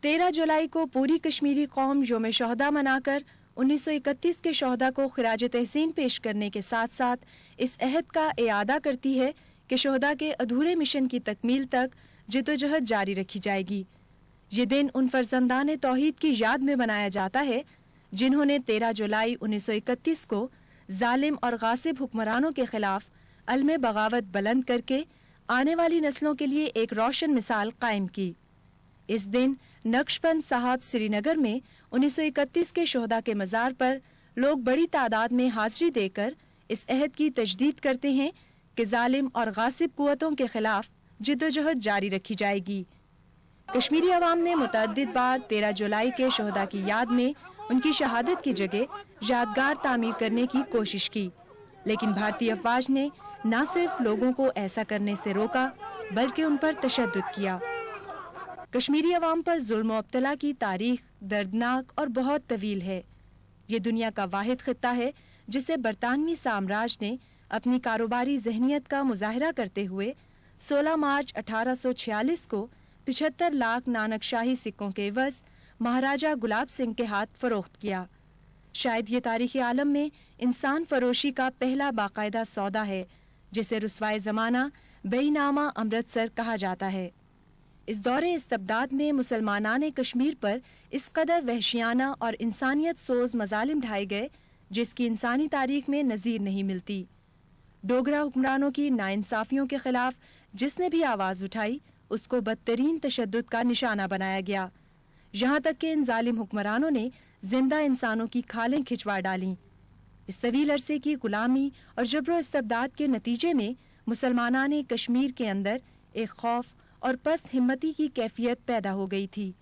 13 जुलाई को पूरी कश्मीरी कौम योम शहदा मनाकर 1931 के शहदा को खिराज तहसीन पेश करने के साथ साथ इस अहद का इआदा करती है कि शहदा के अधूरे मिशन की तकमील तक जिद्दोजहद जारी रखी जाएगी। ये दिन उन फर्जंदान तौहीद की याद में मनाया जाता है जिन्होंने 13 जुलाई 1931 को जालिम और गासिब हुक्मरानों के खिलाफ अलम बगावत बुलंद करके आने वाली नस्लों के लिए एक रोशन मिसाल कायम की। इस दिन नक्शबंद साहब श्रीनगर में 1931 के शोहदा के मज़ार पर लोग बड़ी तादाद में हाजिरी देकर इस अहद की तजदीद करते हैं कि जालिम और गासिब कुव्वतों के खिलाफ जिद्दोजहद जारी रखी जाएगी। कश्मीरी अवाम ने मुतअद्दिद बार 13 जुलाई के शोहदा की याद में उनकी शहादत की जगह यादगार तामीर करने की कोशिश की, लेकिन भारतीय अफवाज ने न सिर्फ लोगों को ऐसा करने से रोका बल्कि उन पर तशद्दुद किया। कश्मीरी अवाम पर जुल्म व इब्तिला की तारीख दर्दनाक और बहुत तवील है। ये दुनिया का वाहिद खित्ता है जिसे बरतानवी साम्राज्य ने अपनी कारोबारी जहनियत का मुजाहरा करते हुए 16 मार्च 1846 को 75 लाख नानकशाही सिक्कों के एवज महाराजा गुलाब सिंह के हाथ फरोख्त किया। शायद ये तारीख़ आलम में इंसान फरोशी का पहला बाकायदा सौदा है जिसे रुसवाए ज़माना बेईनामा अमृतसर कहा जाता है। इस दौरे इस्तबदाद में मुसलमानान कश्मीर पर इस कदर वहशियाना और इंसानियत सोज मजालिम ढाए गए जिसकी इंसानी तारीख में नज़ीर नहीं मिलती। डोगरा हुक्मरानों की नाइंसाफियों के खिलाफ जिसने भी आवाज़ उठाई उसको बदतरीन तशद्दुद का निशाना बनाया गया। यहाँ तक कि इन जालिम हुक्मरानों ने जिंदा इंसानों की खालें खिंचवा डालीं। इस तवील अरसे की गुलामी और जबरो इस्तबदाद के नतीजे में मुसलमानान कश्मीर के अंदर एक खौफ और पस्त हिम्मती की कैफियत पैदा हो गई थी,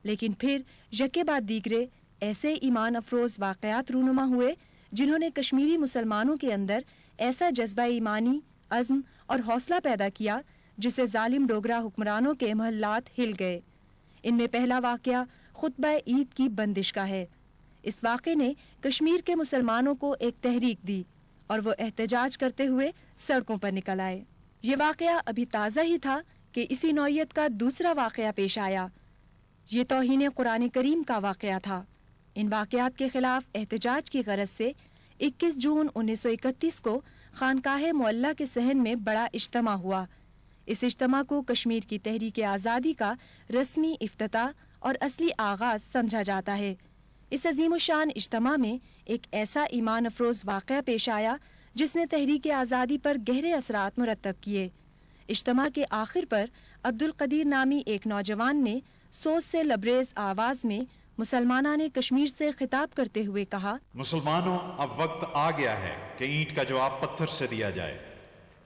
लेकिन फिर यके बाद दीगरे ऐसे ईमान अफरोज वाक़यात रूनुमा हुए जिन्होंने कश्मीरी मुसलमानों के अंदर ऐसा जज्बा ईमानी, अज़्म और हौसला पैदा किया जिसे जालिम डोगरा हुक्मरानों के महल्लात हिल गए। इनमें पहला वाक़या खुतबा ईद की बंदिश का है। इस वाक़े ने कश्मीर के मुसलमानों को एक तहरीक दी और वो एहतजाज करते हुए सड़कों पर निकल आए। ये वाक़या अभी ताज़ा ही था कि इसी नौइयत का दूसरा वाक़या पेश आया। ये तौहीन कुरान करीम का वाक़या था। इन वाक़यात के खिलाफ एहतजाज की गरज से 21 जून 1931 को खानकाह मुअल्ला के सहन में बड़ा इज्तिमा हुआ। इस इज्तिमा को कश्मीर की तहरीक आज़ादी का रस्मी इफ्तिताह और असली आगाज समझा जाता है। इस अजीम शान इज्तिमा में एक ऐसा ईमान अफरोज वाक़या पेश आया जिसने तहरीक आज़ादी पर गहरे असरात मुरतब किए। इज्तिमा के आखिर पर अब्दुल कदीर नामी एक नौजवान ने सोच से लबरेज आवाज में मुसलमाना ने कश्मीर से खिताब करते हुए कहा, मुसलमानों, अब वक्त आ गया है कि ईंट का जवाब पत्थर से दिया जाए।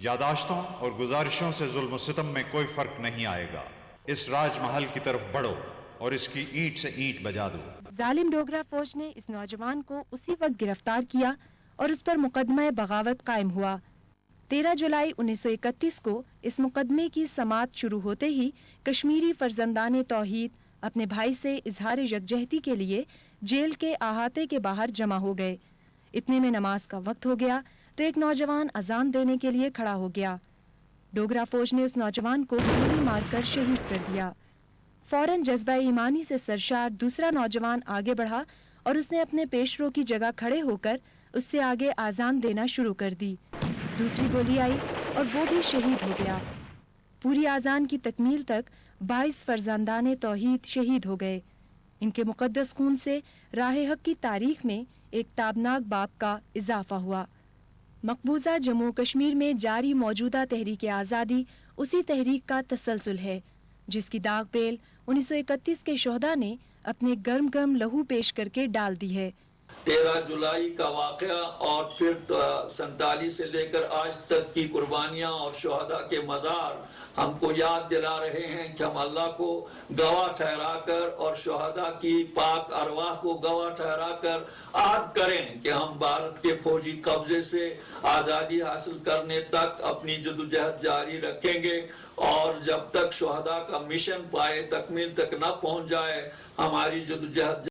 यादाश्तों और गुजारिशों से जुल्म सितम में कोई फर्क नहीं आएगा। इस राजमहल की तरफ बढ़ो और इसकी ईंट से ईंट बजा दो। जालिम डोगरा फौज ने इस नौजवान को उसी वक्त गिरफ्तार किया और उस पर मुकदमा बगावत कायम हुआ। 13 जुलाई 1931 को इस मुकदमे की समाअत शुरू होते ही कश्मीरी फर्जंदान तौहीद अपने भाई से इजहार यकजहती के लिए जेल के अहाते के बाहर जमा हो गए। इतने में नमाज का वक्त हो गया तो एक नौजवान अजान देने के लिए खड़ा हो गया। डोगरा फौज ने उस नौजवान को गोली मारकर शहीद कर दिया। फौरन जज्बा ईमानी से सरशार दूसरा नौजवान आगे बढ़ा और उसने अपने पेशरो की जगह खड़े होकर उससे आगे आजान देना शुरू कर दी। दूसरी गोली आई और वो भी शहीद हो गया। पूरी आजान की तकमील तक 22 फर्जंदान तौहीद शहीद हो गए। इनके मुकद्दस खून से राह हक की तारीख में एक ताबनाक बाब का इजाफा हुआ। मकबूजा जम्मू कश्मीर में जारी मौजूदा तहरीक आज़ादी उसी तहरीक का तसलसल है जिसकी दाग बेल 1931 के शोहदा ने अपने गर्म गर्म लहू पेश करके डाल दी है। 13 जुलाई का वाक़या और फिर 47 से लेकर आज तक की कुर्बानियां और शहादा के मज़ार हमको याद दिला रहे हैं कि हम अल्लाह को गवाह ठहराकर और शहादा की पाक अरवाह को गवाह ठहराकर आद करें कि हम भारत के फौजी कब्जे से आज़ादी हासिल करने तक अपनी जद्दोजहद जारी रखेंगे और जब तक शहादा का मिशन पाए तकमील तक न पहुंच जाए हमारी जद्दोजहद